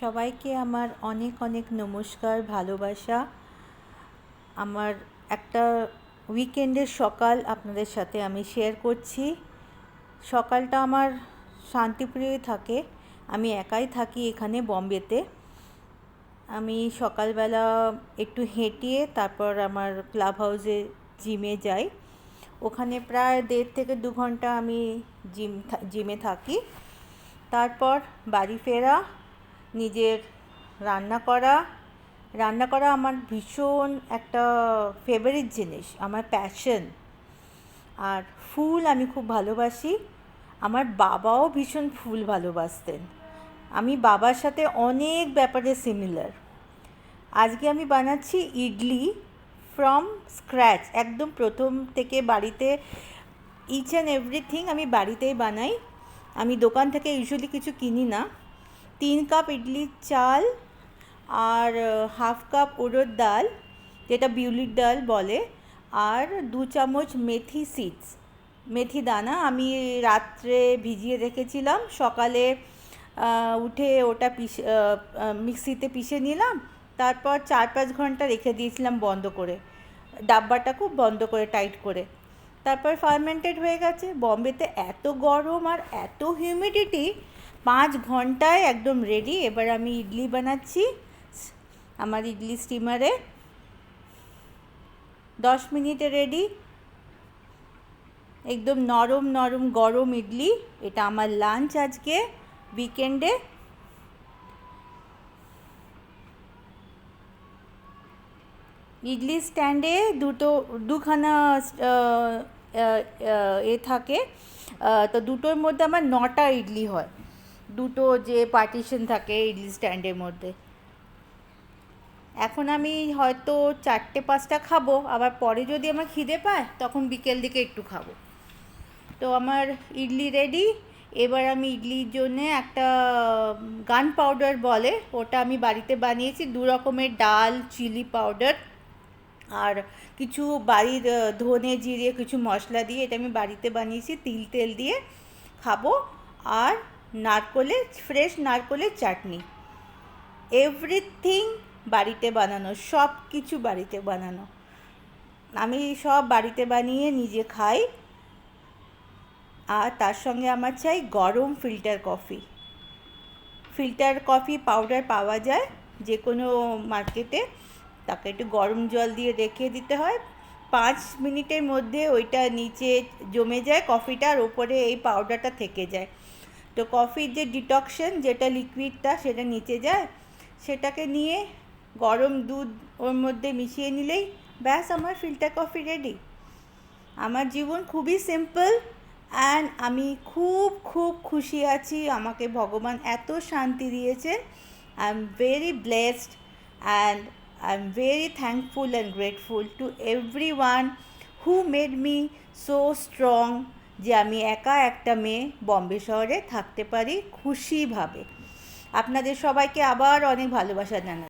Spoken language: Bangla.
সবাইকে আমার অনেক অনেক নমস্কার, ভালোবাসা। আমার একটা উইকেন্ডের সকাল আপনাদের সাথে আমি শেয়ার করছি। সকালটা আমার শান্তিপ্রিয়ই থাকে। আমি একাই থাকি এখানে বম্বেতে। আমি সকালবেলা একটু হেঁটিয়ে তারপর আমার ক্লাব হাউসে জিমে যাই। ওখানে প্রায় 1.5 থেকে 2 ঘন্টা আমি জিমে থাকি। তারপর বাড়ি ফেরা, নিজের রান্না করা আমার ভীষণ একটা ফেভারিট জিনিস, আমার প্যাশন। আর ফুল আমি খুব ভালোবাসি। আমার বাবাও ভীষণ ফুল ভালোবাসতেন। আমি বাবার সাথে অনেক ব্যাপারে সিমিলার। আজকে আমি বানাচ্ছি ইডলি ফ্রম স্ক্র্যাচ, একদম প্রথম থেকে বাড়িতে। ইচ অ্যান্ড এভরিথিং আমি বাড়িতেই বানাই। আমি দোকান থেকে ইউজুয়ালি কিছু কিনি না। 3 কাপ ইডলির চাল আর 1/2 কাপ উড়দ ডাল, যেটা বিউলির ডাল বলে, আর 2 চামচ মেথি দানা আমি রাত্রে ভিজিয়ে রেখেছিলাম। সকালে উঠে ওটা মিক্সিতে পিষে নিলাম। তারপর 4-5 ঘন্টা রেখে দিয়েছিলাম বন্ধ করে, ডাব্বাটা খুব বন্ধ করে টাইট করে। তারপর ফার্মেন্টেড হয়ে গেছে। বম্বেতে এত গরম আর এত হিউমিডিটি, 5 ঘন্টায় একদম রেডি। এবার আমি ইডলি বানাচ্ছি আমার ইডলি স্টিমারে। 10 মিনিটে রেডি, একদম নরম নরম গরম ইডলি। এটা আমার লাঞ্চ আজকে উইকেন্ডে। ইডলি স্ট্যান্ডে দুখানা থাকে, তো দুটোর মধ্যে আমার 9টা ইডলি হয়। দুটো যে পার্টিশন থাকে ইডলি স্ট্যান্ডের মধ্যে। এখন আমি হয়তো 4-5টা খাবো, আবার পরে যদি আমার খিদে পায় তখন বিকেল দিকে একটু খাবো। তো আমার ইডলি রেডি। এবার আমি ইডলির জন্য একটা গান পাউডার বলে, ওটা আমি বাড়িতে বানিয়েছি। 2 রকমের ডাল, চিলি পাউডার আর কিছু বাড়ির ধনে জিরে কিছু মশলা দিয়ে এটা আমি বাড়িতে বানিয়েছি, তেল দিয়ে খাবো। আর ফ্রেশ নারকোলের চাটনি, এভরিথিং বাড়িতে বানানো, সব কিছু বাড়িতে বানানো। আমি সব বাড়িতে বানিয়ে নিজে খাই। আর তার সঙ্গে আমার চাই গরম ফিল্টার কফি পাউডার পাওয়া যায় যে কোনো মার্কেটে। তাকে একটু গরম জল দিয়ে রেখে দিতে হয়। 5 মিনিটের মধ্যে ওইটা নিচে জমে যায় কফিটা, আর ওপরে এই পাউডারটা থেকে যায়। তো কফির যে ডিটকশন, যেটা লিকুইডটা, সেটা নিচে যায়। সেটাকে নিয়ে গরম দুধ ওর মধ্যে মিশিয়ে নিলেই ব্যাস আমার ফিল্টার কফি রেডি। আমার জীবন খুবই সিম্পল অ্যান্ড আমি খুব খুব খুশি আছি। আমাকে ভগবান এত শান্তি দিয়েছেন। I am very blessed and I am very thankful and grateful to everyone who made me so strong, যে আমি একা একটা মেয়ে বম্বে শহরে থাকতে পারি খুশিভাবে। আপনাদের সবাইকে আবার অনেক ভালোবাসা জানাই।